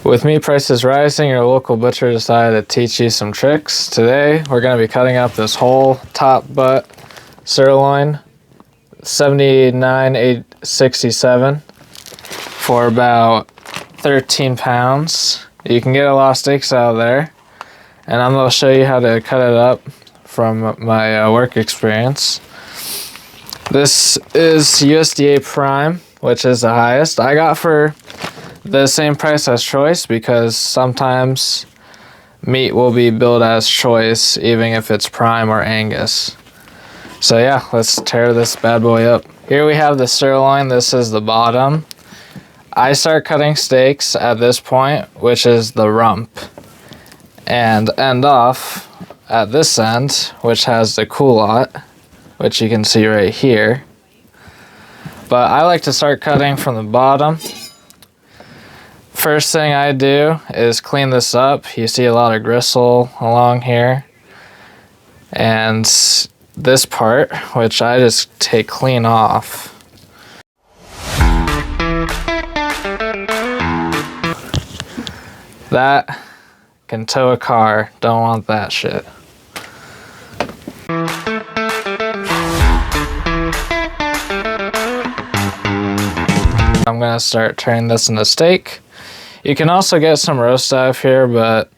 With meat prices rising, your local butcher decided to teach you some tricks. Today, we're going to be cutting up this whole top butt sirloin, 79.67 for about 13 pounds. You can get a lot of steaks out of there, and I'm going to show you how to cut it up from my work experience. This is USDA Prime, which is the highest. I got for the same price as choice because sometimes meat will be billed as choice even if it's prime or Angus. So yeah, let's tear this bad boy up. Here we have the sirloin. This is the bottom. I start cutting steaks at this point, which is the rump, and end off at this end, which has the culotte, which you can see right here. But I like to start cutting from the bottom. First thing I do is clean this up. You see a lot of gristle along here. And this part, which I just take clean off. That can tow a car. Don't want that shit. I'm gonna start turning this into steak. You can also get some roast out of here, but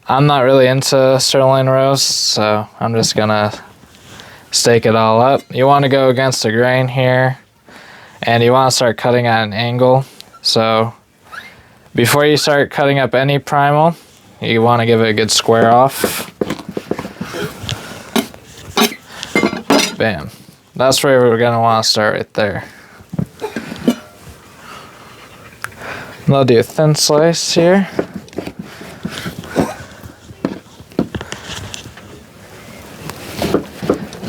I'm not really into sirloin roast, so I'm just gonna steak it all up. You want to go against the grain here, and you want to start cutting at an angle. So before you start cutting up any primal, you want to give it a good square off. Bam. That's where we're gonna want to start, right there. I'll do a thin slice here.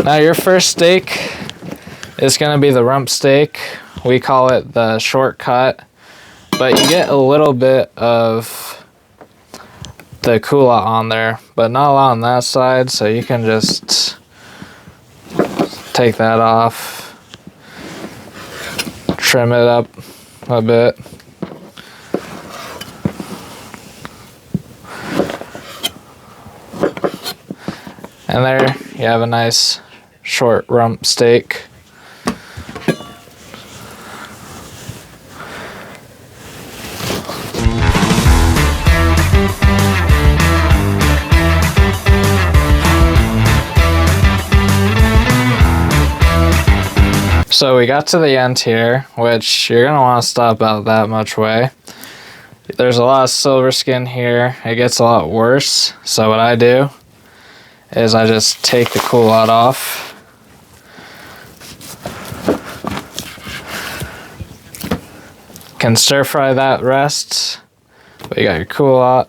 Now your first steak is going to be the rump steak. We call it the shortcut, but you get a little bit of the culotte on there, but not a lot on that side, so you can just take that off, trim it up a bit. And there you have a nice short rump steak. So we got to the end here, which you're gonna want to stop about that much way. There's a lot of silver skin here. It gets a lot worse. So what I do is I just take the culotte off. Can stir fry that rest, but you got your culotte.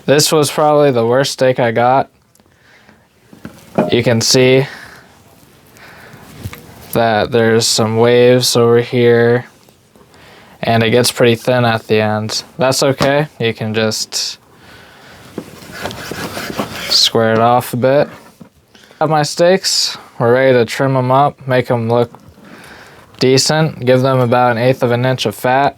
This was probably the worst steak I got. You can see that there's some waves over here, and it gets pretty thin at the end. That's okay. You can just square it off a bit. Got my steaks. We're ready to trim them up, make them look decent. Give them about 1/8 of an inch of fat.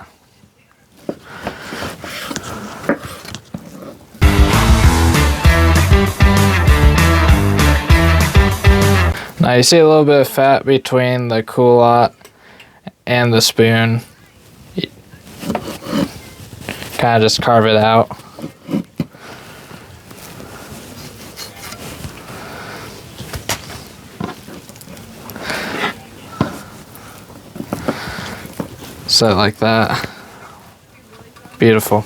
Now you see a little bit of fat between the culotte and the spoon. Kind of just carve it out. Set it like that. Beautiful.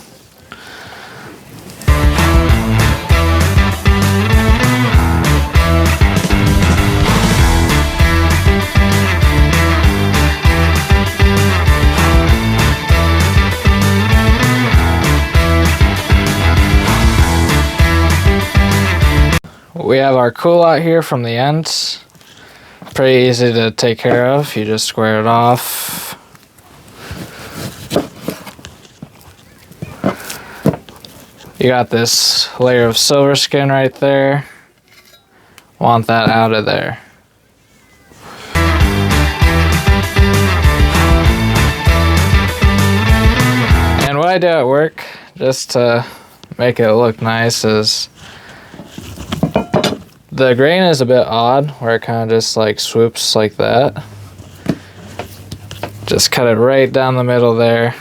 We have our culotte here from the ends. Pretty easy to take care of. You just square it off. You got this layer of silver skin right there. Want that out of there. And what I do at work, just to make it look nice, is the grain is a bit odd, where it kind of just like swoops like that. Just cut it right down the middle there.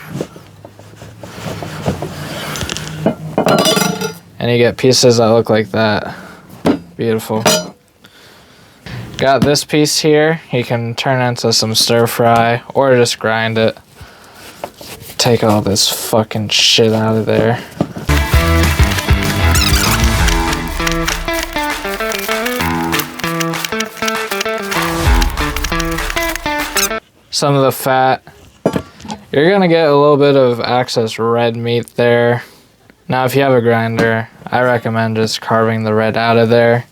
And you get pieces that look like that. Beautiful. Got this piece here. You can turn into some stir fry or just grind it. Take all this fucking shit out of there. Some of the fat. You're gonna get a little bit of excess red meat there. Now, if you have a grinder, I recommend just carving the red out of there.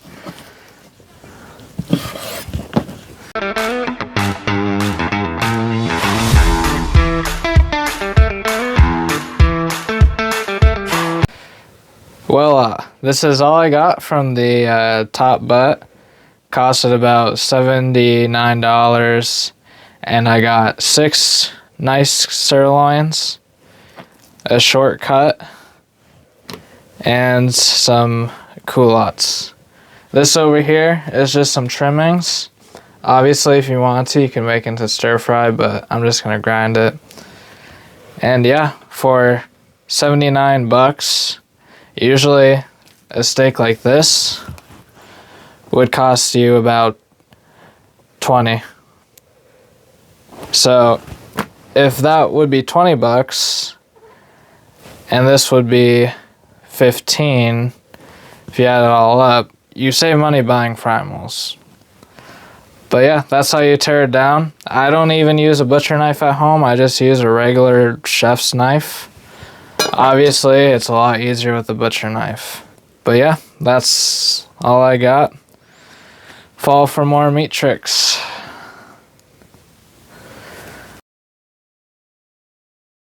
Voila, this is all I got from the top butt. Costed about $79, and I got 6 nice sirloins, a short cut, and some culottes. This over here is just some trimmings. Obviously, if you want to, you can make into stir fry, but I'm just gonna grind it. And yeah, for 79 bucks, usually a steak like this would cost you about 20. So if that would be 20 bucks and this would be 15, if you add it all up, you save money buying primals. But yeah, that's how you tear it down. I don't even use a butcher knife at home. I just use a regular chef's knife. Obviously, it's a lot easier with a butcher knife. But yeah, that's all I got. Follow for more meat tricks.